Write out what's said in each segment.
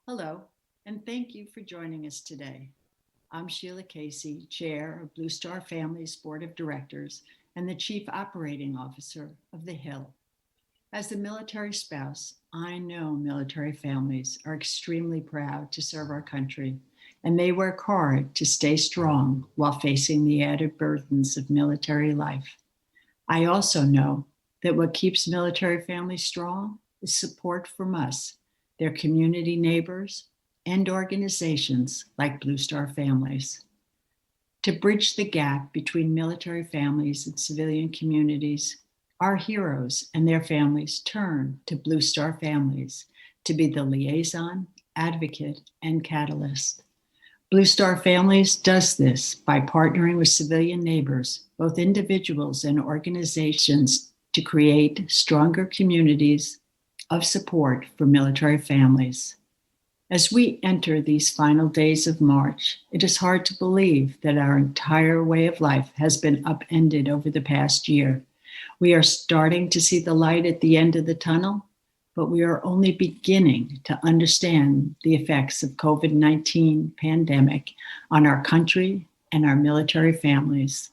Hello, and thank you for joining us today. I'm Sheila Casey, Chair of Blue Star Families Board of Directors and the Chief Operating Officer of The Hill. As a military spouse, I know military families are extremely proud to serve our country, and they work hard to stay strong while facing the added burdens of military life. I also know that what keeps military families strong is support from us, their community neighbors, and organizations like Blue Star Families. To bridge the gap between military families and civilian communities, our heroes and their families turn to Blue Star Families to be the liaison, advocate, and catalyst. Blue Star Families does this by partnering with civilian neighbors, both individuals and organizations, to create stronger communities of support for military families. As we enter these final days of March, it is hard to believe that our entire way of life has been upended over the past year. We are starting to see the light at the end of the tunnel, but we are only beginning to understand the effects of COVID-19 pandemic on our country and our military families.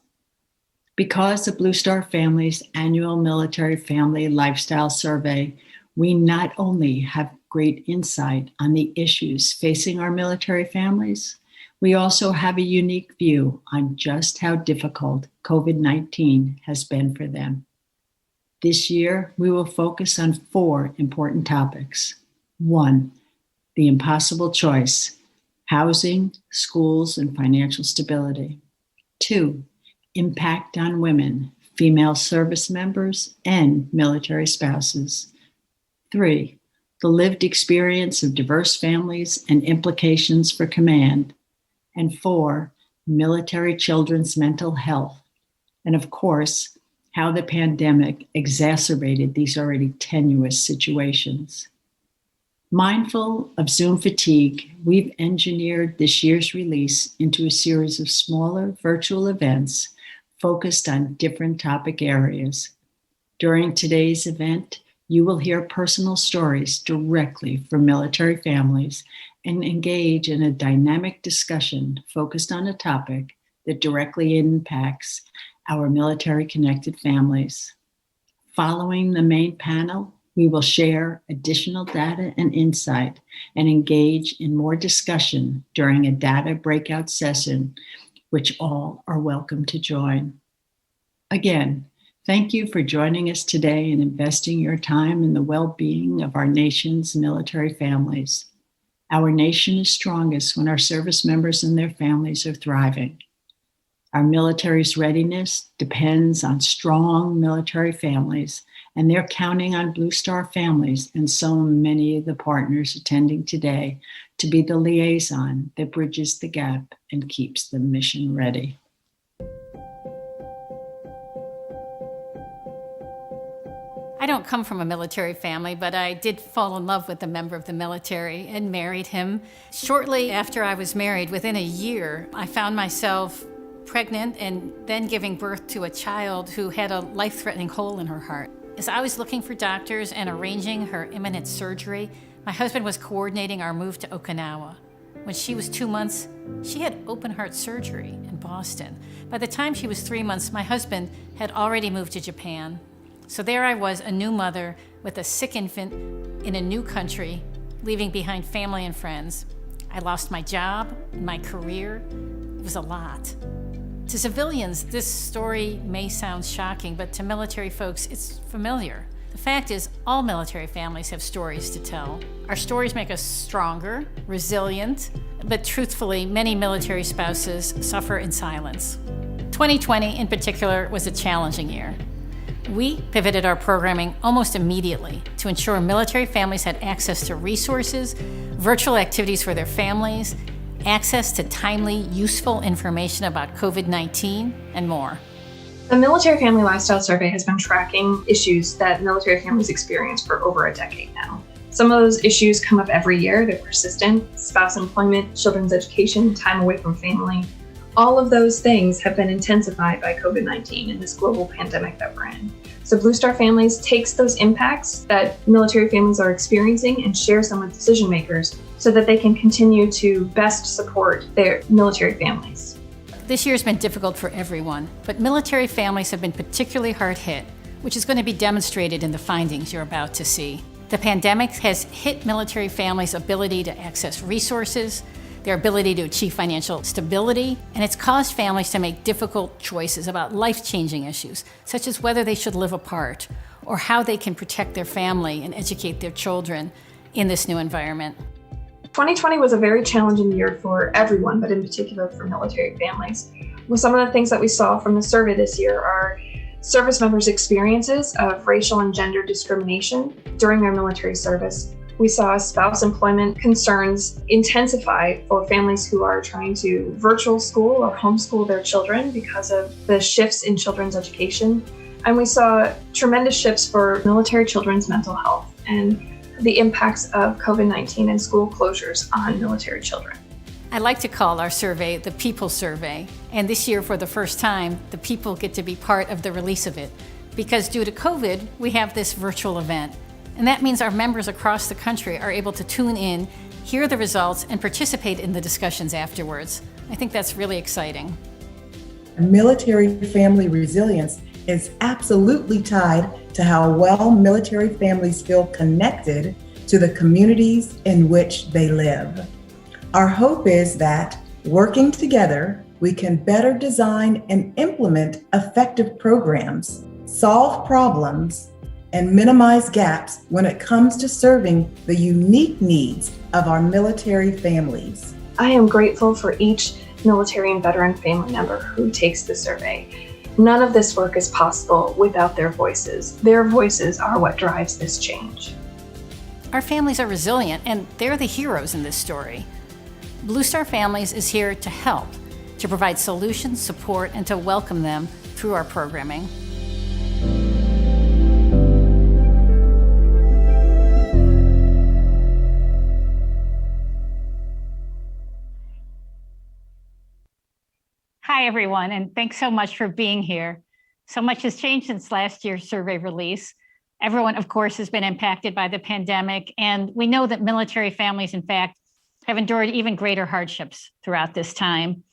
Because of Blue Star Families' annual Military Family Lifestyle Survey, we not only have great insight on the issues facing our military families, we also have a unique view on just how difficult COVID-19 has been for them. This year, we will focus on 4 important topics. 1, the impossible choice, housing, schools, and financial stability. 2, impact on women, female service members, and military spouses. 3, the lived experience of diverse families and implications for command. And 4, military children's mental health. And of course, how the pandemic exacerbated these already tenuous situations. Mindful of Zoom fatigue, we've engineered this year's release into a series of smaller virtual events focused on different topic areas. During today's event, you will hear personal stories directly from military families and engage in a dynamic discussion focused on a topic that directly impacts our military-connected families. Following the main panel, we will share additional data and insight and engage in more discussion during a data breakout session, which all are welcome to join. Again, thank you for joining us today and investing your time in the well-being of our nation's military families. Our nation is strongest when our service members and their families are thriving. Our military's readiness depends on strong military families, and they're counting on Blue Star Families and so many of the partners attending today to be the liaison that bridges the gap and keeps them mission ready. I don't come from a military family, but I did fall in love with a member of the military and married him. Shortly after I was married, within a year, I found myself pregnant and then giving birth to a child who had a life-threatening hole in her heart. As I was looking for doctors and arranging her imminent surgery, my husband was coordinating our move to Okinawa. When she was 2 months, she had open heart surgery in Boston. By the time she was 3 months, my husband had already moved to Japan. So there I was, a new mother with a sick infant in a new country, leaving behind family and friends. I lost my job, my career. It was a lot. To civilians, this story may sound shocking, but to military folks, it's familiar. The fact is, all military families have stories to tell. Our stories make us stronger, resilient, but truthfully, many military spouses suffer in silence. 2020, in particular, was a challenging year. We pivoted our programming almost immediately to ensure military families had access to resources, virtual activities for their families, access to timely, useful information about COVID-19, and more. The Military Family Lifestyle Survey has been tracking issues that military families experience for over a decade now. Some of those issues come up every year. They're persistent: spouse employment, children's education, time away from family. All of those things have been intensified by COVID-19 and this global pandemic that we're in. So Blue Star Families takes those impacts that military families are experiencing and shares them with decision makers so that they can continue to best support their military families. This year's been difficult for everyone, but military families have been particularly hard hit, which is going to be demonstrated in the findings you're about to see. The pandemic has hit military families' ability to access resources, their ability to achieve financial stability, and it's caused families to make difficult choices about life-changing issues, such as whether they should live apart or how they can protect their family and educate their children in this new environment. 2020 was a very challenging year for everyone, but in particular for military families. Well, some of the things that we saw from the survey this year are service members' experiences of racial and gender discrimination during their military service. We saw spouse employment concerns intensify for families who are trying to virtual school or homeschool their children because of the shifts in children's education. And we saw tremendous shifts for military children's mental health and the impacts of COVID-19 and school closures on military children. I like to call our survey the People Survey, and this year for the first time, the people get to be part of the release of it. Because due to COVID, we have this virtual event. And that means our members across the country are able to tune in, hear the results, and participate in the discussions afterwards. I think that's really exciting. Military family resilience is absolutely tied to how well military families feel connected to the communities in which they live. Our hope is that, working together, we can better design and implement effective programs, solve problems, and minimize gaps when it comes to serving the unique needs of our military families. I am grateful for each military and veteran family member who takes the survey. None of this work is possible without their voices. Their voices are what drives this change. Our families are resilient, and they're the heroes in this story. Blue Star Families is here to help, to provide solutions, support, and to welcome them through our programming. Hi, everyone, and thanks so much for being here. So much has changed since last year's survey release. Everyone, of course, has been impacted by the pandemic, and we know that military families, in fact, have endured even greater hardships throughout this time.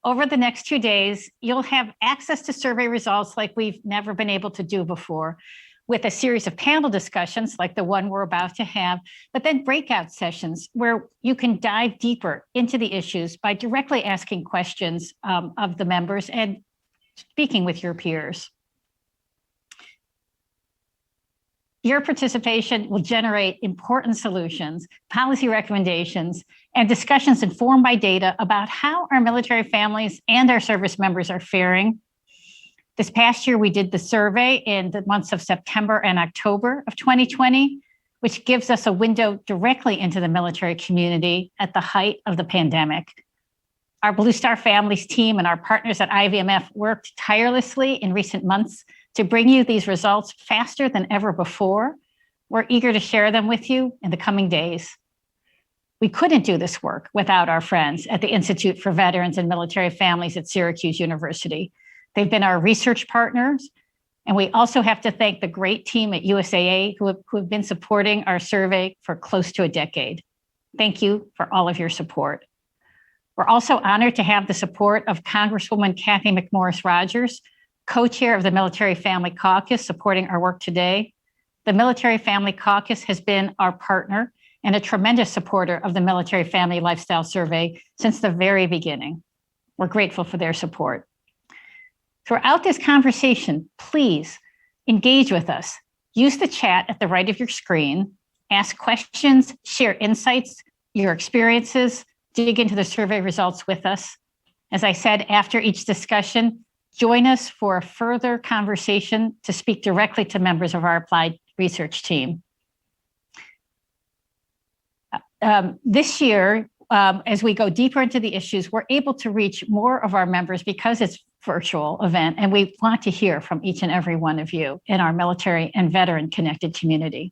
Over the next 2 days, you'll have access to survey results like we've never been able to do before, with a series of panel discussions like the one we're about to have, but then breakout sessions where you can dive deeper into the issues by directly asking questions of the members and speaking with your peers. Your participation will generate important solutions, policy recommendations, and discussions informed by data about how our military families and our service members are faring. This past year, we did the survey in the months of September and October of 2020, which gives us a window directly into the military community at the height of the pandemic. Our Blue Star Families team and our partners at IVMF worked tirelessly in recent months to bring you these results faster than ever before. We're eager to share them with you in the coming days. We couldn't do this work without our friends at the Institute for Veterans and Military Families at Syracuse University. They've been our research partners, and we also have to thank the great team at USAA who have been supporting our survey for close to a decade. Thank you for all of your support. We're also honored to have the support of Congresswoman Cathy McMorris Rodgers, co-chair of the Military Family Caucus, supporting our work today. The Military Family Caucus has been our partner and a tremendous supporter of the Military Family Lifestyle Survey since the very beginning. We're grateful for their support. Throughout this conversation, please engage with us. Use the chat at the right of your screen, ask questions, share insights, your experiences, dig into the survey results with us. As I said, after each discussion, join us for a further conversation to speak directly to members of our applied research team. This year, as we go deeper into the issues, we're able to reach more of our members because it's a virtual event, and we want to hear from each and every one of you in our military and veteran connected community.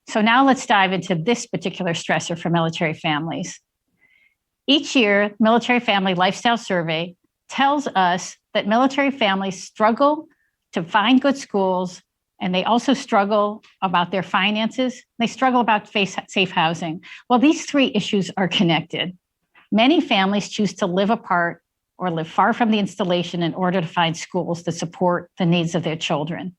So now let's dive into this particular stressor for military families. Each year, Military Family Lifestyle Survey tells us that military families struggle to find good schools and they also struggle about their finances. They struggle about safe housing. Well, these three issues are connected. Many families choose to live apart or live far from the installation in order to find schools that support the needs of their children.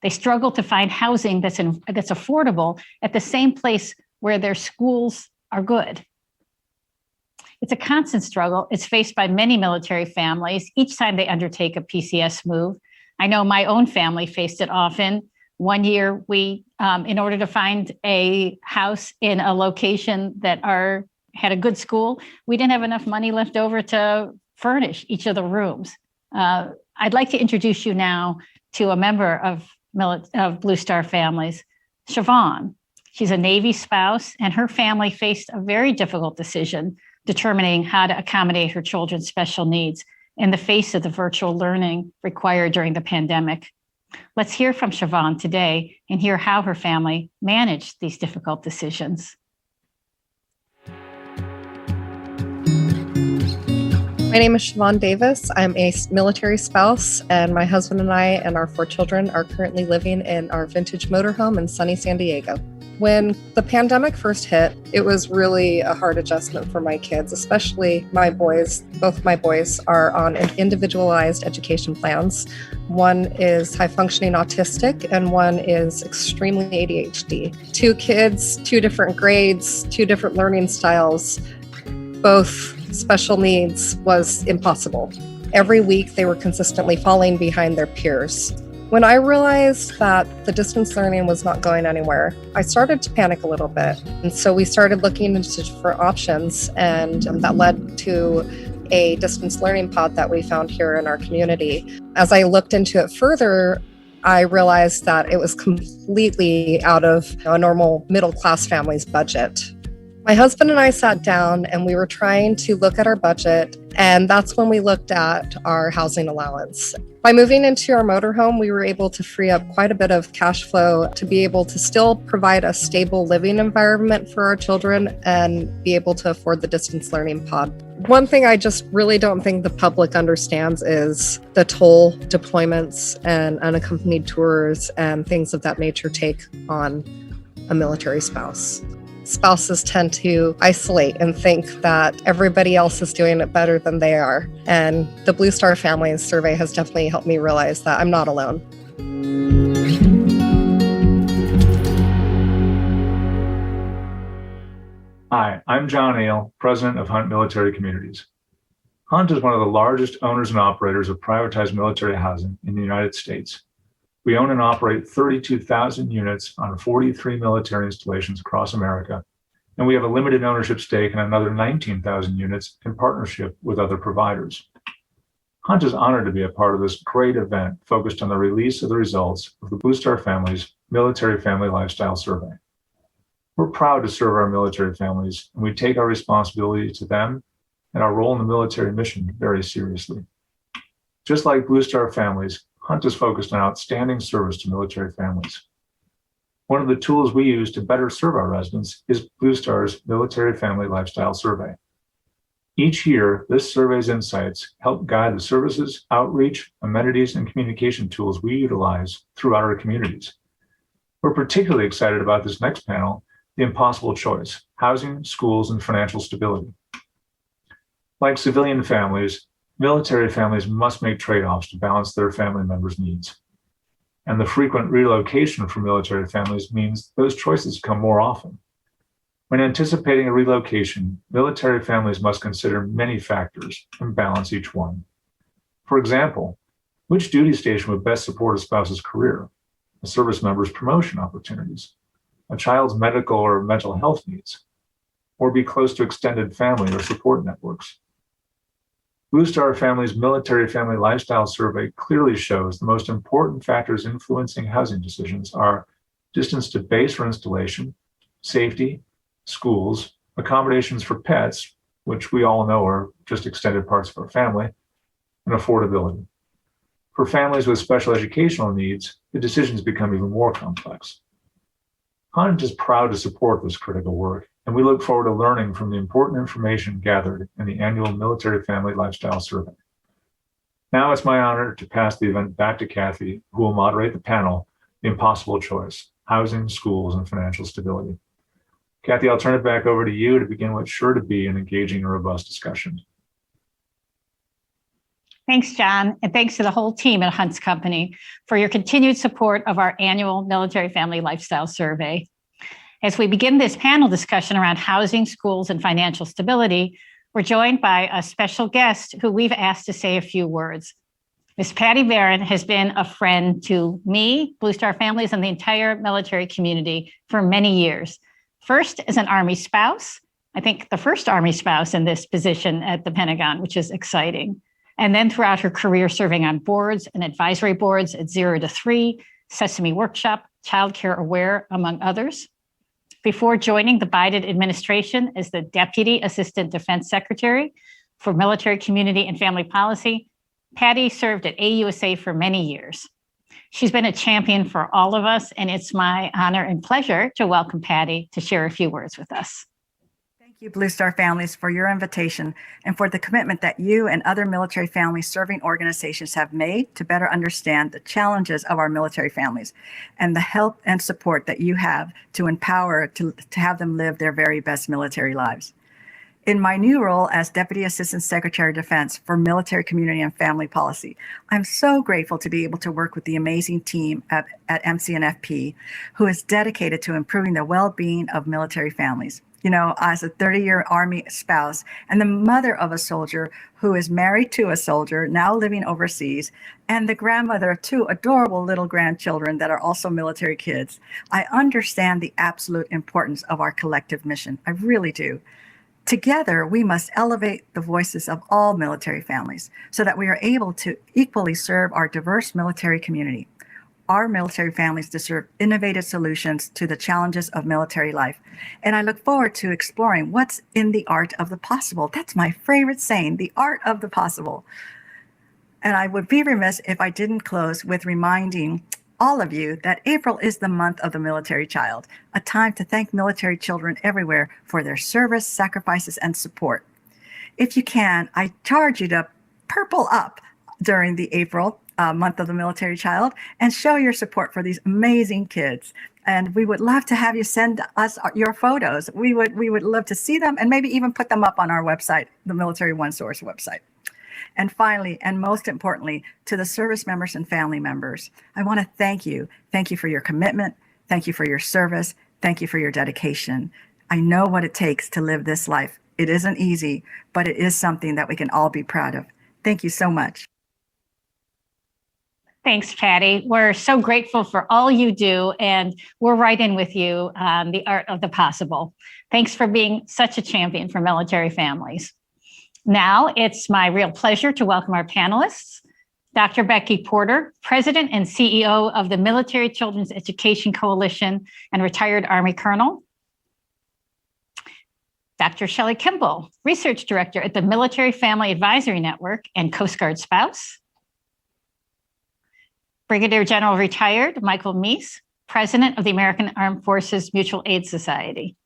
They struggle to find housing that's affordable at the same place where their schools are good. It's a constant struggle. It's faced by many military families each time they undertake a PCS move. I know my own family faced it often. One year, we, in order to find a house in a location that had a good school, we didn't have enough money left over to furnish each of the rooms. I'd like to introduce you now to a member of Blue Star Families, Siobhan. She's a Navy spouse, and her family faced a very difficult decision determining how to accommodate her children's special needs in the face of the virtual learning required during the pandemic. Let's hear from Siobhan today and hear how her family managed these difficult decisions. My name is Siobhan Davis. I'm a military spouse, and my husband and I and our 4 children are currently living in our vintage motorhome in sunny San Diego. When the pandemic first hit, it was really a hard adjustment for my kids, especially my boys. Both my boys are on individualized education plans. One is high-functioning autistic, and one is extremely ADHD. 2 kids, 2 different grades, 2 different learning styles, both special needs was impossible. Every week, they were consistently falling behind their peers. When I realized that the distance learning was not going anywhere, I started to panic a little bit. And so we started looking into different options, and that led to a distance learning pod that we found here in our community. As I looked into it further, I realized that it was completely out of a normal middle-class family's budget. My husband and I sat down and we were trying to look at our budget, and that's when we looked at our housing allowance. By moving into our motorhome, we were able to free up quite a bit of cash flow to be able to still provide a stable living environment for our children and be able to afford the distance learning pod. One thing I just really don't think the public understands is the toll deployments and unaccompanied tours and things of that nature take on a military spouse. Spouses tend to isolate and think that everybody else is doing it better than they are. And the Blue Star Families survey has definitely helped me realize that I'm not alone. Hi, I'm John Ale, president of Hunt Military Communities. Hunt is one of the largest owners and operators of privatized military housing in the United States. We own and operate 32,000 units on 43 military installations across America, and we have a limited ownership stake in another 19,000 units in partnership with other providers. Hunt is honored to be a part of this great event focused on the release of the results of the Blue Star Families Military Family Lifestyle Survey. We're proud to serve our military families, and we take our responsibility to them and our role in the military mission very seriously. Just like Blue Star Families, Hunt is focused on outstanding service to military families. One of the tools we use to better serve our residents is Blue Star's Military Family Lifestyle Survey. Each year, this survey's insights help guide the services, outreach, amenities, and communication tools we utilize throughout our communities. We're particularly excited about this next panel, The Impossible Choice: Housing, Schools, and Financial Stability. Like civilian families, military families must make trade-offs to balance their family members' needs. And the frequent relocation for military families means those choices come more often. When anticipating a relocation, military families must consider many factors and balance each one. For example, which duty station would best support a spouse's career, a service member's promotion opportunities, a child's medical or mental health needs, or be close to extended family or support networks? Blue Star Families Military Family Lifestyle Survey clearly shows the most important factors influencing housing decisions are distance to base or installation, safety, schools, accommodations for pets, which we all know are just extended parts of our family, and affordability. For families with special educational needs, the decisions become even more complex. Hunt is proud to support this critical work, and we look forward to learning from the important information gathered in the annual Military Family Lifestyle Survey. Now it's my honor to pass the event back to Kathy, who will moderate the panel, the impossible choice: housing, schools, and financial stability. Kathy, I'll turn it back over to you to begin what's sure to be an engaging and robust discussion. Thanks, John, and thanks to the whole team at Hunt's Company for your continued support of our annual Military Family Lifestyle Survey. As we begin this panel discussion around housing, schools, and financial stability, we're joined by a special guest who we've asked to say a few words. Ms. Patty Barron has been a friend to me, Blue Star families, and the entire military community for many years. First, as an Army spouse, I think the first Army spouse in this position at the Pentagon, which is exciting. And then throughout her career serving on boards and advisory boards at 0 to 3, Sesame Workshop, Child Care Aware, among others. Before joining the Biden administration as the Deputy Assistant Defense Secretary for Military, Community, and Family Policy, Patty served at AUSA for many years. She's been a champion for all of us, and it's my honor and pleasure to welcome Patty to share a few words with us. Thank you, Blue Star families, for your invitation and for the commitment that you and other military family serving organizations have made to better understand the challenges of our military families and the help and support that you have to empower to have them live their very best military lives. In my new role as Deputy Assistant Secretary of Defense for Military, Community, and Family Policy, I'm so grateful to be able to work with the amazing team at MCNFP, who is dedicated to improving the well-being of military families. You know, as a 30-year Army spouse and the mother of a soldier who is married to a soldier now living overseas, and the grandmother of 2 adorable little grandchildren that are also military kids, I understand the absolute importance of our collective mission. I really do. Together, we must elevate the voices of all military families so that we are able to equally serve our diverse military community. Our military families deserve innovative solutions to the challenges of military life. And I look forward to exploring what's in the art of the possible. That's my favorite saying, the art of the possible. And I would be remiss if I didn't close with reminding all of you that April is the month of the military child, a time to thank military children everywhere for their service, sacrifices, and support. If you can, I charge you to purple up during the April month of the military child and show your support for these amazing kids. And we would love to have you send us your photos. We would love to see them and maybe even put them up on our website, the Military One Source website. And finally, and most importantly, to the service members and family members, I want to thank you. Thank you for your commitment. Thank you for your service. Thank you for your dedication. I know what it takes to live this life. It isn't easy, but it is something that we can all be proud of. Thank you so much. Thanks, Patty. We're so grateful for all you do, and we're right in with you on the art of the possible. Thanks for being such a champion for military families. Now, it's my real pleasure to welcome our panelists. Dr. Becky Porter, President and CEO of the Military Children's Education Coalition and retired Army Colonel. Dr. Shelley Kimball, Research Director at the Military Family Advisory Network and Coast Guard spouse. Brigadier General retired Michael Meese, President of the American Armed Forces Mutual Aid Society.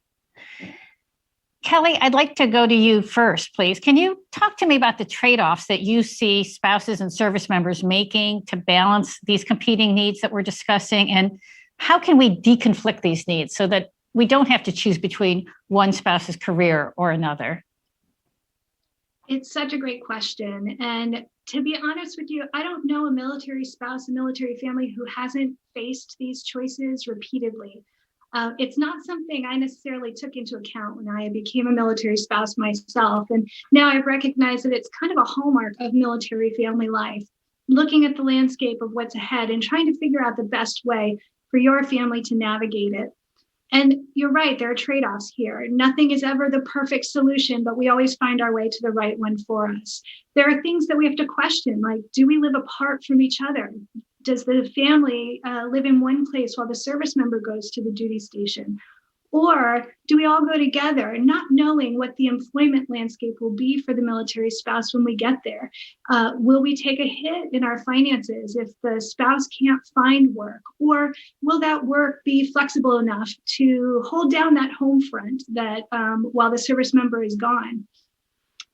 Kelly, I'd like to go to you first, please. Can you talk to me about the trade-offs that you see spouses and service members making to balance these competing needs that we're discussing, and how can we deconflict these needs so that we don't have to choose between one spouse's career or another? It's such a great question. And to be honest with you, I don't know a military spouse, a military family who hasn't faced these choices repeatedly. It's not something I necessarily took into account when I became a military spouse myself. And now I recognize that it's kind of a hallmark of military family life, looking at the landscape of what's ahead and trying to figure out the best way for your family to navigate it. And you're right, there are trade-offs here. Nothing is ever the perfect solution, but we always find our way to the right one for us. There are things that we have to question, like, do we live apart from each other? Does the family live in one place while the service member goes to the duty station? Or do we all go together, not knowing what the employment landscape will be for the military spouse when we get there? Will we take a hit in our finances if the spouse can't find work? Or will that work be flexible enough to hold down that home front that while the service member is gone?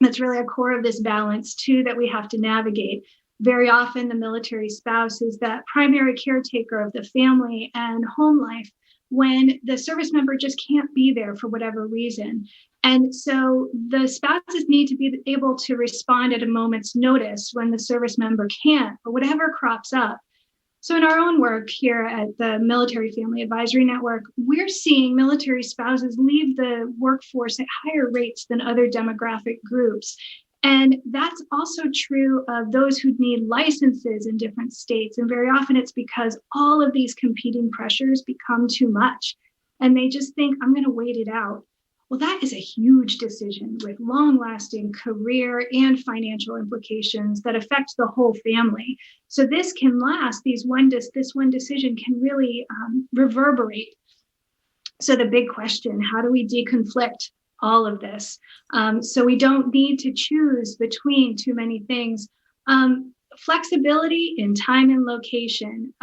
That's really a core of this balance too that we have to navigate. Very often, the military spouse is that primary caretaker of the family and home life when the service member just can't be there for whatever reason. And so the spouses need to be able to respond at a moment's notice when the service member can't, or whatever crops up. So in our own work here at the Military Family Advisory Network, we're seeing military spouses leave the workforce at higher rates than other demographic groups. And that's also true of those who need licenses in different states. And very often it's because all of these competing pressures become too much. And they just think, I'm going to wait it out. Well, that is a huge decision with long-lasting career and financial implications that affect the whole family. So this can last. This one decision can really reverberate. So the big question: how do we deconflict all of this so we don't need to choose between too many things? Flexibility in time and location.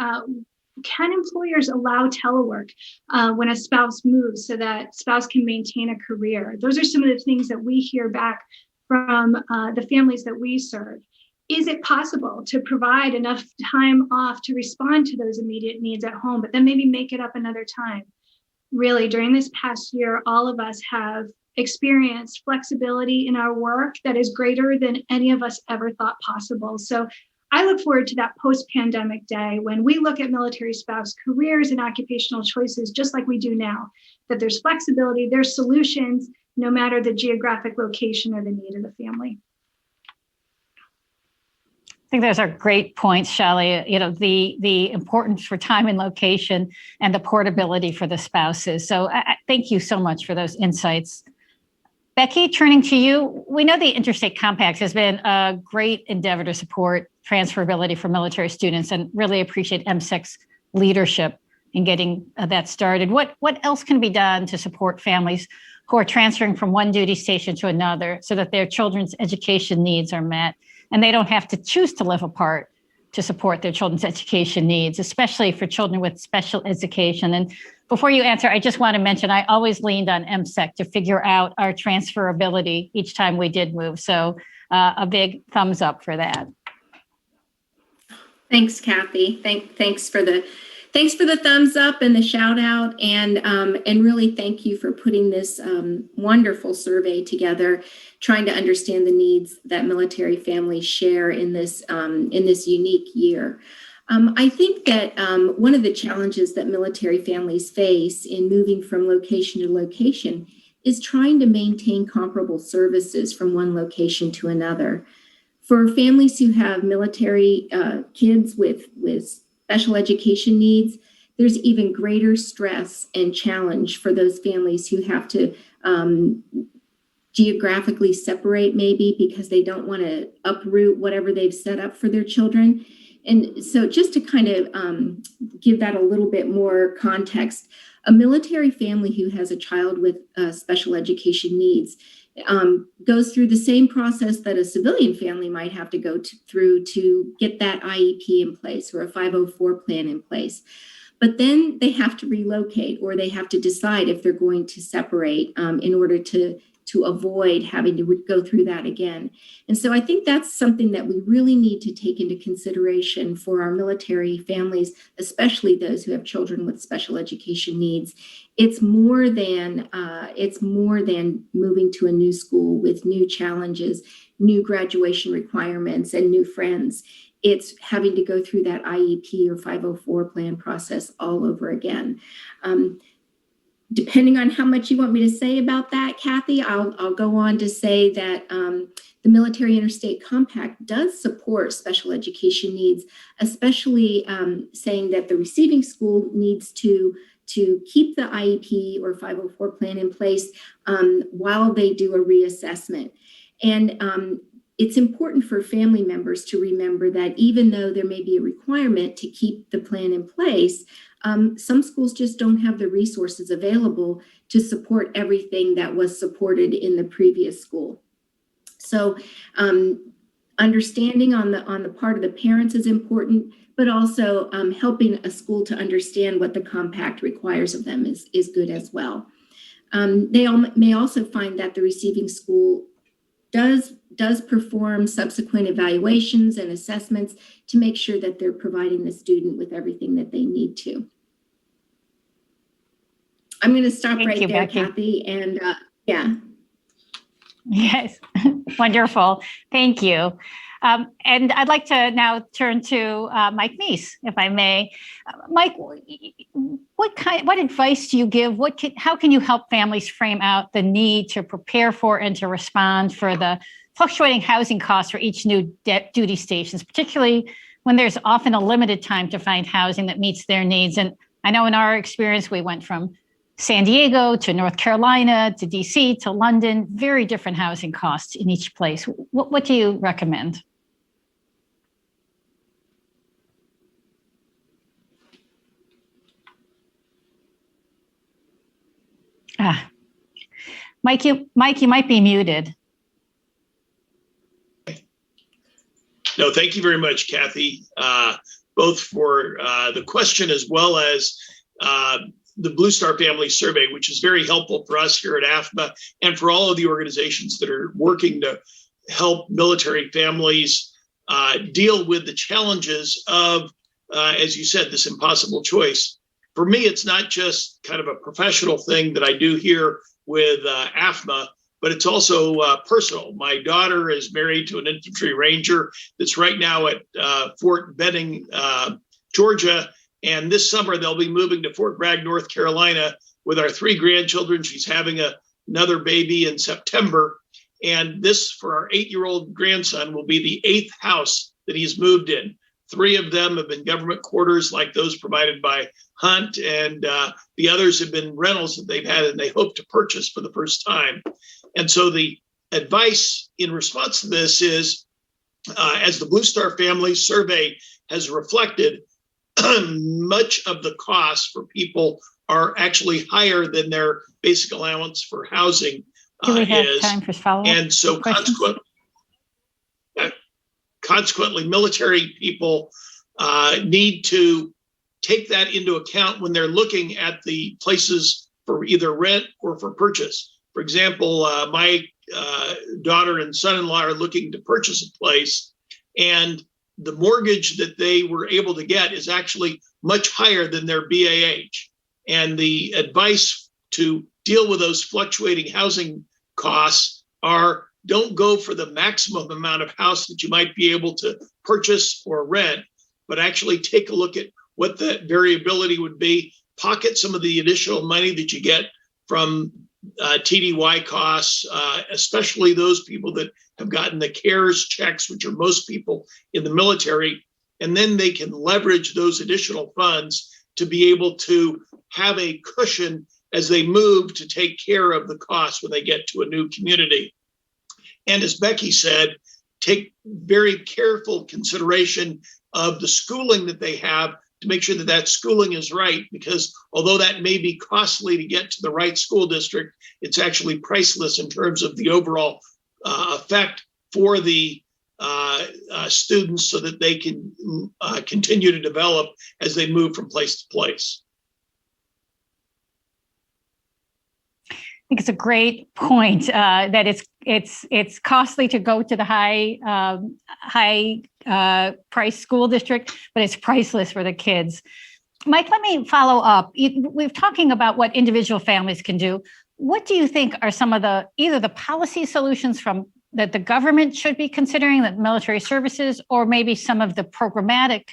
Can employers allow telework when a spouse moves so that spouse can maintain a career? Those are some of the things that we hear back from the families that we serve. Is it possible to provide enough time off to respond to those immediate needs at home, but then maybe make it up another time? Really, during this past year, all of us have experienced flexibility in our work that is greater than any of us ever thought possible. So I look forward to that post-pandemic day when we look at military spouse careers and occupational choices just like we do now, that there's flexibility, there's solutions, no matter the geographic location or the need of the family. I think those are great points, Shelley. You know, the importance for time and location and the portability for the spouses. So thank you so much for those insights. Becky, turning to you, we know the Interstate Compact has been a great endeavor to support transferability for military students, and really appreciate MCEC's leadership in getting that started. What else can be done to support families who are transferring from one duty station to another so that their children's education needs are met and they don't have to choose to live apart to support their children's education needs, especially for children with special education? And before you answer, I just want to mention, I always leaned on MCEC to figure out our transferability each time we did move. So a big thumbs up for that. Thanks, Kathy. Thanks for the thumbs up and the shout out, and really thank you for putting this wonderful survey together, trying to understand the needs that military families share in this unique year. I think that one of the challenges that military families face in moving from location to location is trying to maintain comparable services from one location to another. For families who have military kids with special education needs, there's even greater stress and challenge for those families who have to geographically separate, maybe because they don't want to uproot whatever they've set up for their children. And so just to kind of give that a little bit more context, a military family who has a child with special education needs goes through the same process that a civilian family might have to go through to get that IEP in place or a 504 plan in place. But then they have to relocate, or they have to decide if they're going to separate in order to avoid having to go through that again. And so I think that's something that we really need to take into consideration for our military families, especially those who have children with special education needs. It's more than moving to a new school with new challenges, new graduation requirements, and new friends. It's having to go through that IEP or 504 plan process all over again. Depending on how much you want me to say about that, Kathy, I'll go on to say that the Military Interstate Compact does support special education needs, especially saying that the receiving school needs to keep the IEP or 504 plan in place while they do a reassessment. And it's important for family members to remember that even though there may be a requirement to keep the plan in place, some schools just don't have the resources available to support everything that was supported in the previous school. So understanding on the part of the parents is important, but also helping a school to understand what the compact requires of them is good as well. They may also find that the receiving school does does perform subsequent evaluations and assessments to make sure that they're providing the student with everything that they need to. I'm going to stop Thank right you, there, Becky. Kathy. And yeah. Yes, wonderful. Thank you. And I'd like to now turn to Mike Meese, if I may. Mike, what advice do you give? How can you help families frame out the need to prepare for and to respond for the fluctuating housing costs for each new duty stations, particularly when there's often a limited time to find housing that meets their needs? And I know in our experience, we went from San Diego to North Carolina to DC to London, very different housing costs in each place. What do you recommend? Mike, you might be muted. No, thank you very much, Kathy, both for the question as well as the Blue Star Family Survey, which is very helpful for us here at AFMA and for all of the organizations that are working to help military families deal with the challenges of, as you said, this impossible choice. For me, it's not just kind of a professional thing that I do here with AFMA, but it's also personal. My daughter is married to an infantry ranger that's right now at Fort Benning, Georgia. And this summer, they'll be moving to Fort Bragg, North Carolina with our 3 grandchildren. She's having another baby in September. And this, for our 8-year-old grandson, will be the 8th house that he's moved in. 3 of them have been government quarters like those provided by Hunt, and the others have been rentals that they've had and they hope to purchase for the first time. And so the advice in response to this is, as the Blue Star Family Survey has reflected, much of the costs for people are actually higher than their basic allowance for housing Do we have is. time for follow-up? And so consequently, military people need to take that into account when they're looking at the places for either rent or for purchase. For example, my daughter and son-in-law are looking to purchase a place, and the mortgage that they were able to get is actually much higher than their BAH. And the advice to deal with those fluctuating housing costs are, don't go for the maximum amount of house that you might be able to purchase or rent, but actually take a look at what that variability would be, pocket some of the additional money that you get from TDY costs, especially those people that have gotten the CARES checks, which are most people in the military, and then they can leverage those additional funds to be able to have a cushion as they move to take care of the costs when they get to a new community. And as Becky said, take very careful consideration of the schooling that they have to make sure that that schooling is right, because although that may be costly to get to the right school district, it's actually priceless in terms of the overall effect for the students so that they can continue to develop as they move from place to place. I think it's a great point that it's costly to go to the high price school district, but it's priceless for the kids. Mike, let me follow up. We're talking about what individual families can do. What do you think are some of either the policy solutions that the government should be considering, that military services, or maybe some of the programmatic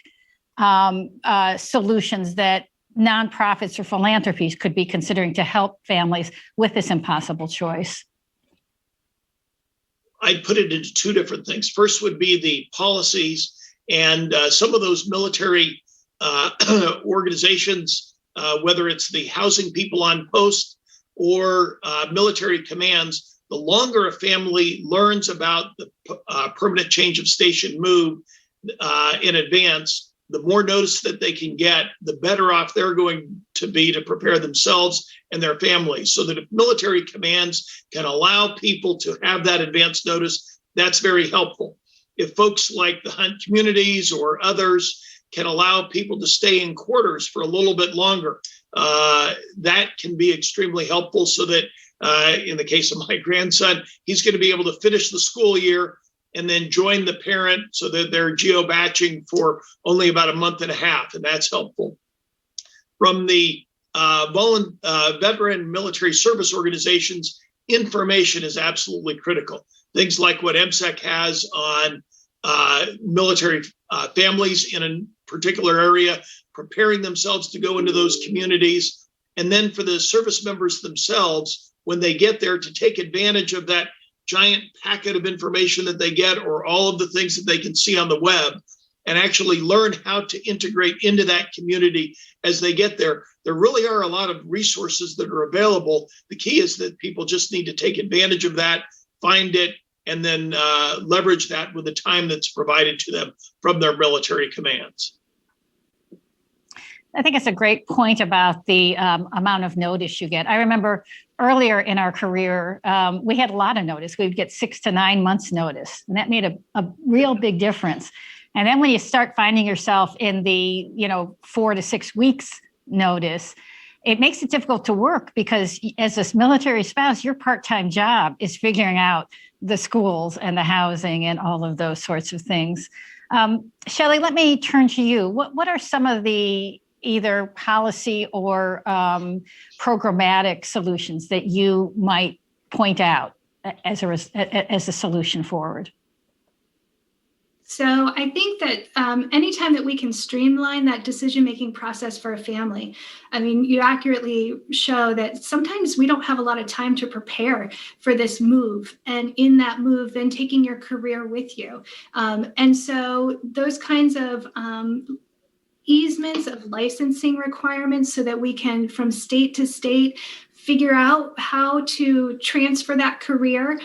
solutions that nonprofits or philanthropies could be considering to help families with this impossible choice? I'd put it into 2 different things. First would be the policies, and some of those military organizations, whether it's the housing people on post or military commands, the longer a family learns about the permanent change of station move in advance, the more notice that they can get, the better off they're going to be to prepare themselves and their families. So that if military commands can allow people to have that advance notice, that's very helpful. If folks like the Hunt communities or others can allow people to stay in quarters for a little bit longer, that can be extremely helpful so that in the case of my grandson, he's going to be able to finish the school year and then join the parent so that they're geo-batching for only about a month and a half, and that's helpful. From the veteran military service organizations, information is absolutely critical. Things like what MSEC has on military families in a particular area, preparing themselves to go into those communities, and then for the service members themselves, when they get there, to take advantage of that giant packet of information that they get, or all of the things that they can see on the web, and actually learn how to integrate into that community as they get there. There really are a lot of resources that are available. The key is that people just need to take advantage of that, find it, and then leverage that with the time that's provided to them from their military commands. I think it's a great point about the amount of notice you get. I remember earlier in our career, we had a lot of notice. We'd get 6 to 9 months notice, and that made a real big difference. And then when you start finding yourself in the 4 to 6 weeks notice, it makes it difficult to work, because as a military spouse, your part-time job is figuring out the schools and the housing and all of those sorts of things. Shelley, let me turn to you. What are some of the either policy or programmatic solutions that you might point out as a solution forward? So I think that anytime that we can streamline that decision-making process for a family, I mean, you accurately show that sometimes we don't have a lot of time to prepare for this move. And in that move, then taking your career with you. And so those kinds of easements of licensing requirements so that we can, from state to state, figure out how to transfer that career,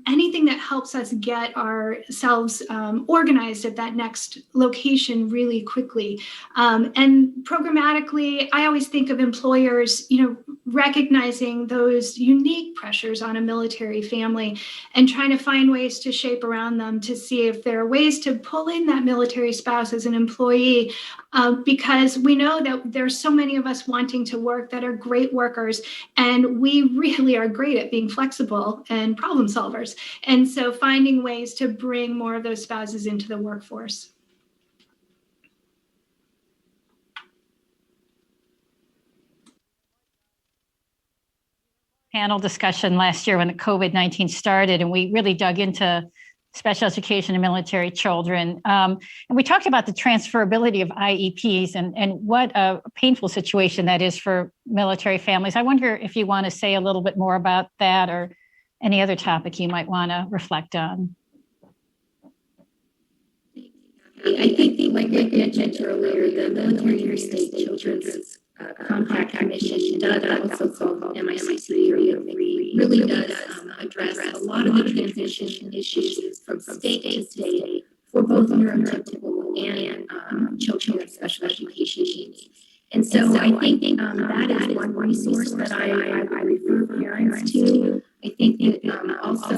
anything that helps us get ourselves organized at that next location really quickly. And programmatically, I always think of employers, recognizing those unique pressures on a military family and trying to find ways to shape around them to see if there are ways to pull in that military spouse as an employee, because we know that there's so many of us wanting to work that are great workers, and we really are great at being flexible and problem solvers. And so finding ways to bring more of those spouses into the workforce. Panel discussion last year when the COVID-19 started, and we really dug into special education and military children. And we talked about the transferability of IEPs and what a painful situation that is for military families. I wonder if you want to say a little bit more about that, or any other topic you might want to reflect on. I think, like I mentioned earlier, the Military State Children's Compact Commission, also called MIC303, really does address a lot of the transition issues from state to state for both neurotypical and children with special education needs. And so I think that is one resource that I refer parents to. I think that also,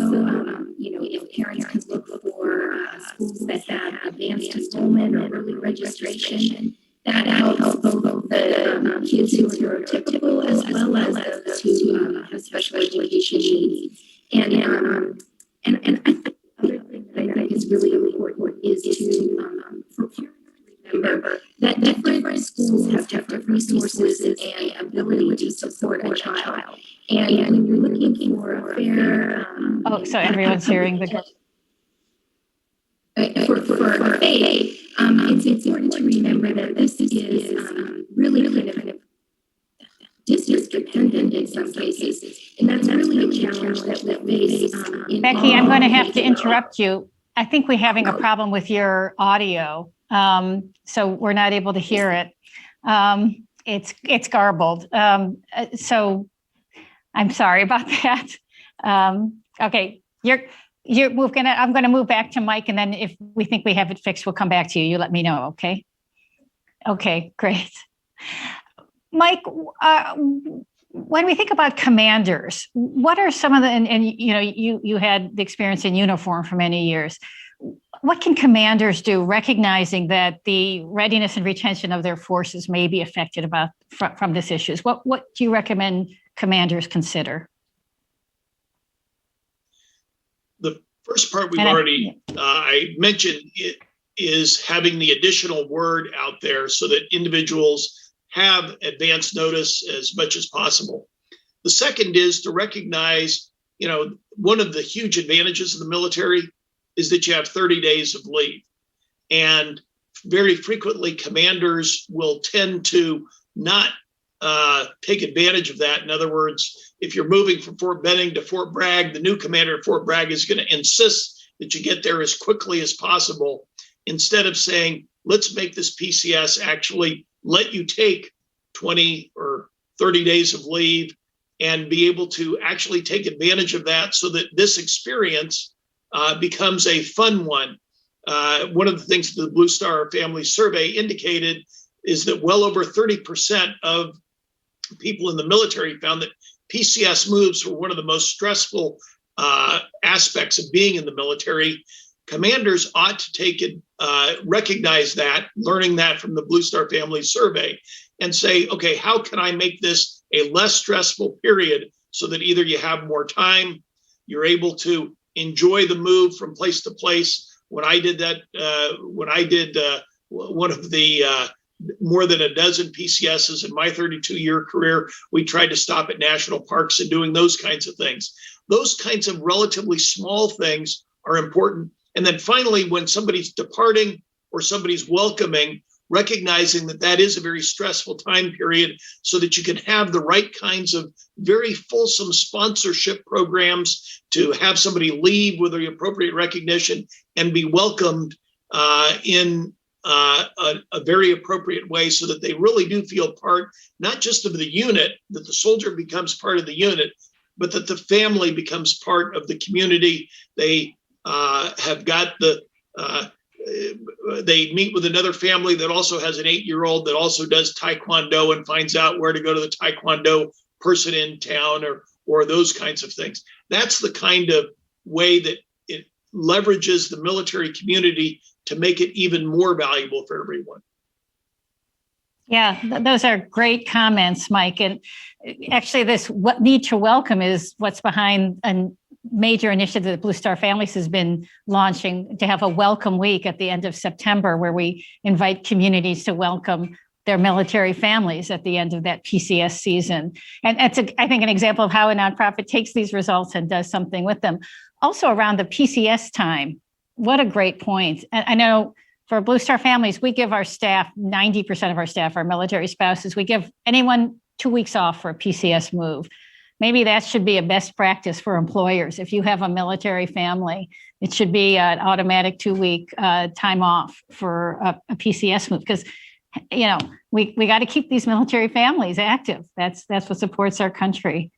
if parents can look for schools that have advanced enrollment or early registration, that helps both the kids who are neurotypical as well as those who have special education needs. And I think the other thing that I think is really important is to for parents to remember that different schools have different resources and ability to support a child. And when you're looking for a fair so everyone's hearing the for faith, it's important to remember that this is really kind of distance dependent in some cases, and that's really a challenge that we face. Becky, I'm going to have to interrupt you. I think we're having a problem with your audio, so we're not able to hear it. It's garbled, so I'm sorry about that. Okay, I'm going to move back to Mike, and then if we think we have it fixed, we'll come back to you. You let me know, okay? Okay, great. Mike, when we think about commanders, what are some of the, and you had the experience in uniform for many years. what can commanders do, recognizing that the readiness and retention of their forces may be affected from this issues? What do you recommend commanders consider? The first part I mentioned it is having the additional word out there so that individuals have advance notice as much as possible. The second is to recognize, one of the huge advantages of the military is that you have 30 days of leave. And very frequently, commanders will tend to not take advantage of that. In other words, if you're moving from Fort Benning to Fort Bragg, the new commander at Fort Bragg is going to insist that you get there as quickly as possible, instead of saying, let's make this PCS actually let you take 20 or 30 days of leave and be able to actually take advantage of that so that this experience becomes a fun one. One of the things the Blue Star Family Survey indicated is that well over 30% of people in the military found that PCS moves were one of the most stressful aspects of being in the military. Commanders ought to take it, recognize that, learning that from the Blue Star Family Survey, and say, okay, how can I make this a less stressful period so that either you have more time, you're able to enjoy the move from place to place. When I did that, one of the more than a dozen PCSs in my 32-year career, we tried to stop at national parks and doing those kinds of things. Those kinds of relatively small things are important. And then finally, when somebody's departing or somebody's welcoming, recognizing that that is a very stressful time period so that you can have the right kinds of very fulsome sponsorship programs to have somebody leave with the appropriate recognition and be welcomed in a very appropriate way so that they really do feel part, not just of the unit, that the soldier becomes part of the unit, but that the family becomes part of the community. They have got they meet with another family that also has an 8-year-old that also does Taekwondo and finds out where to go to the Taekwondo person in town or those kinds of things. That's the kind of way that it leverages the military community to make it even more valuable for everyone. Yeah, those are great comments, Mike. And actually, this need to welcome is what's behind a major initiative that Blue Star Families has been launching, to have a welcome week at the end of September, where we invite communities to welcome their military families at the end of that PCS season. And that's, I think, an example of how a nonprofit takes these results and does something with them. Also around the PCS time, what a great point. And I know for Blue Star Families, we give our staff, 90% of our staff are military spouses. We give anyone 2 weeks off for a PCS move. Maybe that should be a best practice for employers. If you have a military family, it should be an automatic 2-week time off for a PCS move, because we got to keep these military families active. That's what supports our country.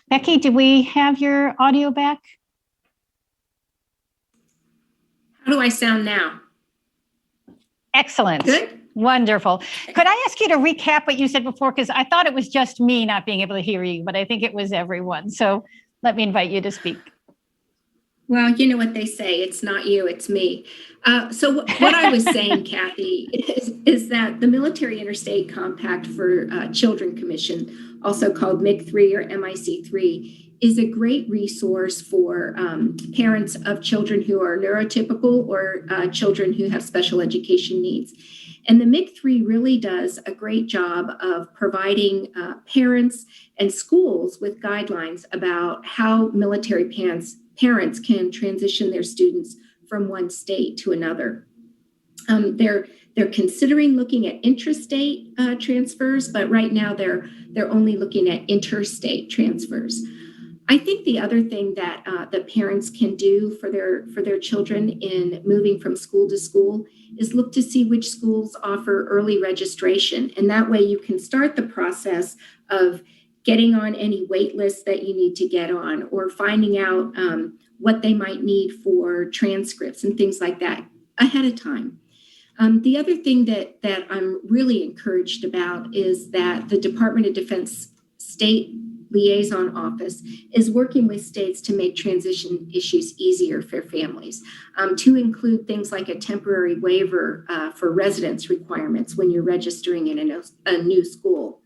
Becky, do we have your audio back? How do I sound now? Excellent. Good. Wonderful. Could I ask you to recap what you said before? Because I thought it was just me not being able to hear you, but I think it was everyone. So let me invite you to speak. Well, you know what they say, it's not you, it's me. So what I was saying, Kathy, is that the Military Interstate Compact for Children Commission, also called MIC3 or MIC3, is a great resource for parents of children who are neurotypical or children who have special education needs. And the MIC3 really does a great job of providing parents and schools with guidelines about how military parents can transition their students from one state to another. They're considering looking at intrastate transfers, but right now they're only looking at interstate transfers. I think the other thing that parents can do for their children in moving from school to school is look to see which schools offer early registration. And that way you can start the process of getting on any wait lists that you need to get on, or finding out what they might need for transcripts and things like that ahead of time. The other thing that I'm really encouraged about is that the Department of Defense State Liaison Office is working with states to make transition issues easier for families, to include things like a temporary waiver for residence requirements when you're registering in a new school.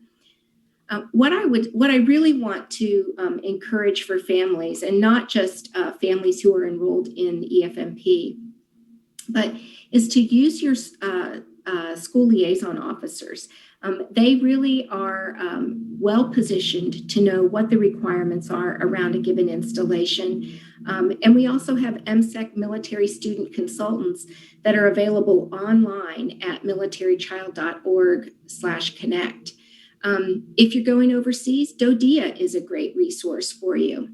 What I really want to encourage for families, and not just families who are enrolled in EFMP, but is to use your school liaison officers. They really are well positioned to know what the requirements are around a given installation. And we also have MSEC military student consultants that are available online at militarychild.org/connect. If you're going overseas, DoDEA is a great resource for you.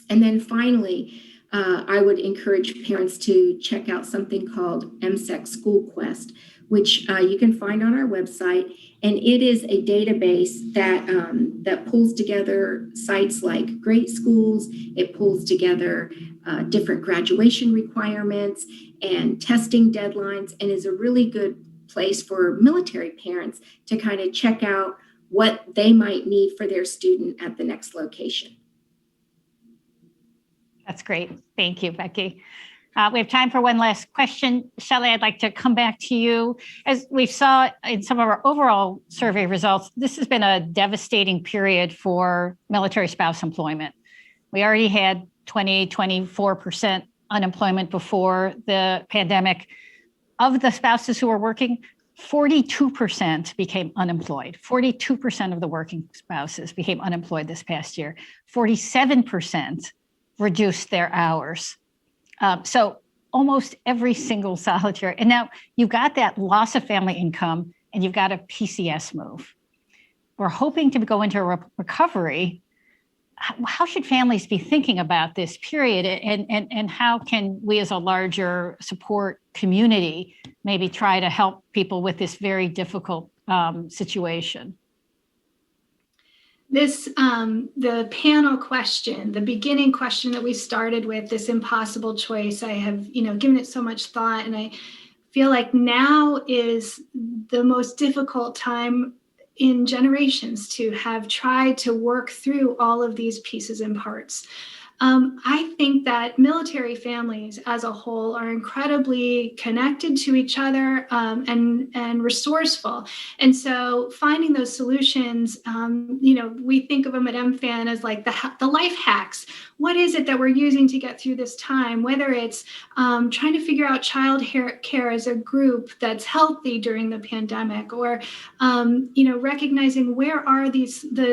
And then finally, I would encourage parents to check out something called MSEC School Quest, which you can find on our website. And it is a database that pulls together sites like great schools. It pulls together different graduation requirements and testing deadlines, and is a really good place for military parents to kind of check out what they might need for their student at the next location. That's great. Thank you, Becky. We have time for one last question. Shelley, I'd like to come back to you. As we saw in some of our overall survey results, this has been a devastating period for military spouse employment. We already had 24% unemployment before the pandemic. Of the spouses who were working, 42% became unemployed. 42% of the working spouses became unemployed this past year. 47% reduced their hours. So almost every single solitary. And now you've got that loss of family income and you've got a PCS move. We're hoping to go into a recovery. How should families be thinking about this period, and how can we as a larger support community maybe try to help people with this very difficult situation? This, the panel question, the beginning question that we started with, this impossible choice, I have, given it so much thought, and I feel like now is the most difficult time in generations to have tried to work through all of these pieces and parts. I think that military families as a whole are incredibly connected to each other and resourceful. And so finding those solutions, we think of them at MFAN as like the life hacks. What is it that we're using to get through this time? Whether it's trying to figure out child care as a group that's healthy during the pandemic, or recognizing where are the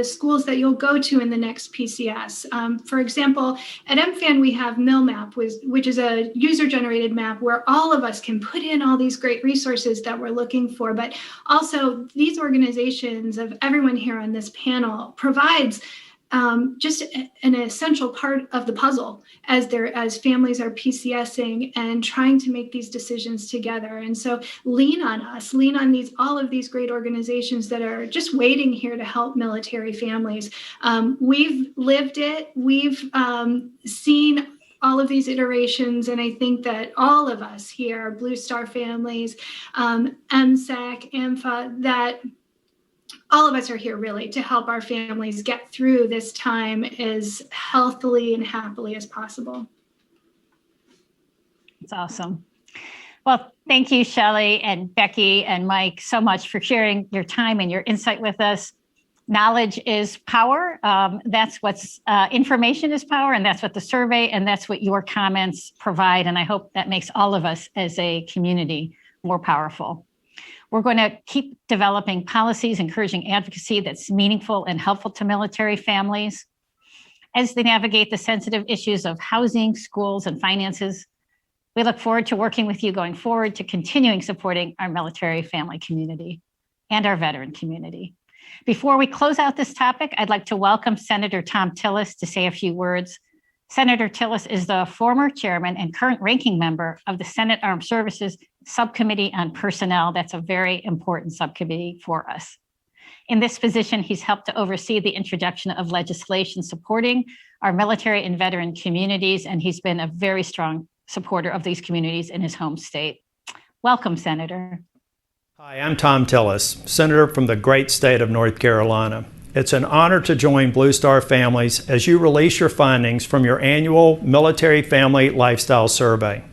schools that you'll go to in the next PCS. For example, at MFAN, we have MillMap, which is a user-generated map where all of us can put in all these great resources that we're looking for. But also, these organizations of everyone here on this panel provides just an essential part of the puzzle as families are PCSing and trying to make these decisions together. And so lean on us, lean on all of these great organizations that are just waiting here to help military families. We've lived it. We've seen all of these iterations. And I think that all of us here, Blue Star Families, MSEC, AMFA, that all of us are here really to help our families get through this time as healthily and happily as possible. That's awesome. Well, thank you, Shelley and Becky and Mike, so much for sharing your time and your insight with us. Knowledge is power. That's what's information is power, and that's what the survey and that's what your comments provide. And I hope that makes all of us as a community more powerful. We're going to keep developing policies, encouraging advocacy that's meaningful and helpful to military families as they navigate the sensitive issues of housing, schools, and finances. We look forward to working with you going forward to continuing supporting our military family community and our veteran community. Before we close out this topic, I'd like to welcome Senator Thom Tillis to say a few words. Senator Tillis is the former chairman and current ranking member of the Senate Armed Services Subcommittee on Personnel. That's a very important subcommittee for us. In this position, he's helped to oversee the introduction of legislation supporting our military and veteran communities, and he's been a very strong supporter of these communities in his home state. Welcome, Senator. Hi, I'm Thom Tillis, Senator from the great state of North Carolina. It's an honor to join Blue Star Families as you release your findings from your annual Military Family Lifestyle Survey.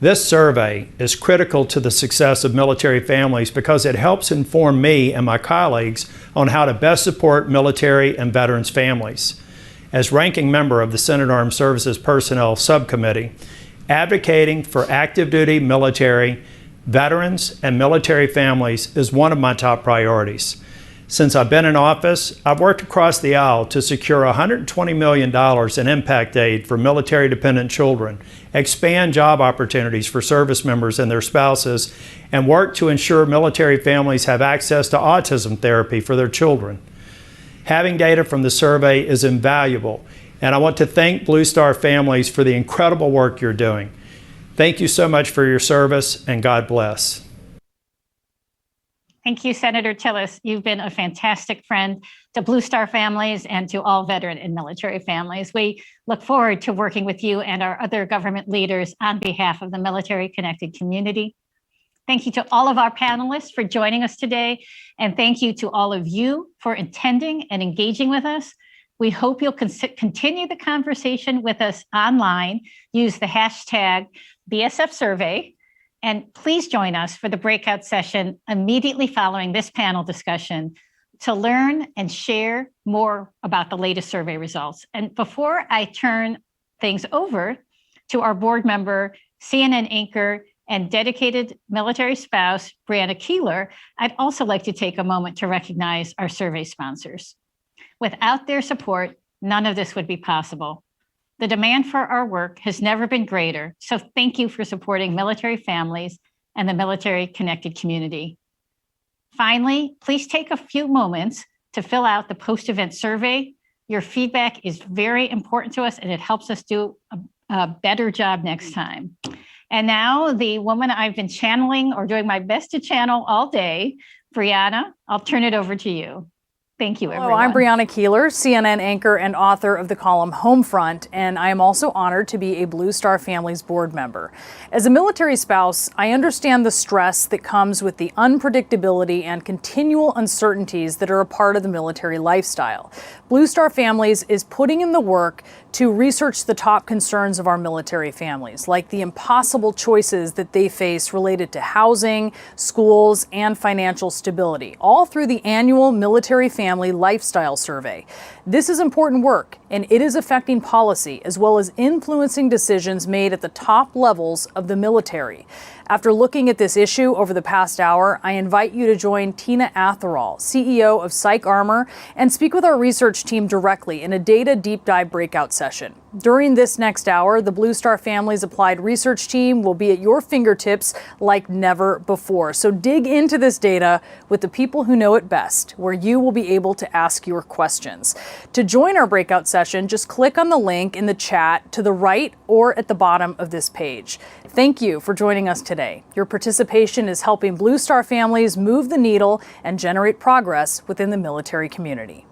This survey is critical to the success of military families because it helps inform me and my colleagues on how to best support military and veterans families. As ranking member of the Senate Armed Services Personnel Subcommittee, advocating for active duty military, veterans, and military families is one of my top priorities. Since I've been in office, I've worked across the aisle to secure $120 million in impact aid for military-dependent children, expand job opportunities for service members and their spouses, and work to ensure military families have access to autism therapy for their children. Having data from the survey is invaluable, and I want to thank Blue Star Families for the incredible work you're doing. Thank you so much for your service, and God bless. Thank you, Senator Tillis. You've been a fantastic friend to Blue Star families and to all veteran and military families. We look forward to working with you and our other government leaders on behalf of the military-connected community. Thank you to all of our panelists for joining us today, and thank you to all of you for attending and engaging with us. We hope you'll continue the conversation with us online. Use the hashtag BSF Survey, and please join us for the breakout session immediately following this panel discussion to learn and share more about the latest survey results. And before I turn things over to our board member, CNN anchor, and dedicated military spouse, Brianna Keeler, I'd also like to take a moment to recognize our survey sponsors. Without their support, none of this would be possible. The demand for our work has never been greater, so thank you for supporting military families and the military-connected community. Finally, please take a few moments to fill out the post-event survey. Your feedback is very important to us, and it helps us do a better job next time. And now, the woman I've been channeling or doing my best to channel all day, Brianna, I'll turn it over to you. Thank you, everyone. Hello, I'm Brianna Keeler, CNN anchor and author of the column Homefront, and I am also honored to be a Blue Star Families board member. As a military spouse, I understand the stress that comes with the unpredictability and continual uncertainties that are a part of the military lifestyle. Blue Star Families is putting in the work to research the top concerns of our military families, like the impossible choices that they face related to housing, schools, and financial stability, all through the annual Military Family Lifestyle Survey. This is important work, and it is affecting policy as well as influencing decisions made at the top levels of the military. After looking at this issue over the past hour, I invite you to join Tina Atherall, CEO of Psych Armor, and speak with our research team directly in a data deep dive breakout session. During this next hour, the Blue Star Families Applied Research Team will be at your fingertips like never before. So dig into this data with the people who know it best, where you will be able to ask your questions. To join our breakout session, just click on the link in the chat to the right or at the bottom of this page. Thank you for joining us today. Your participation is helping Blue Star Families move the needle and generate progress within the military community.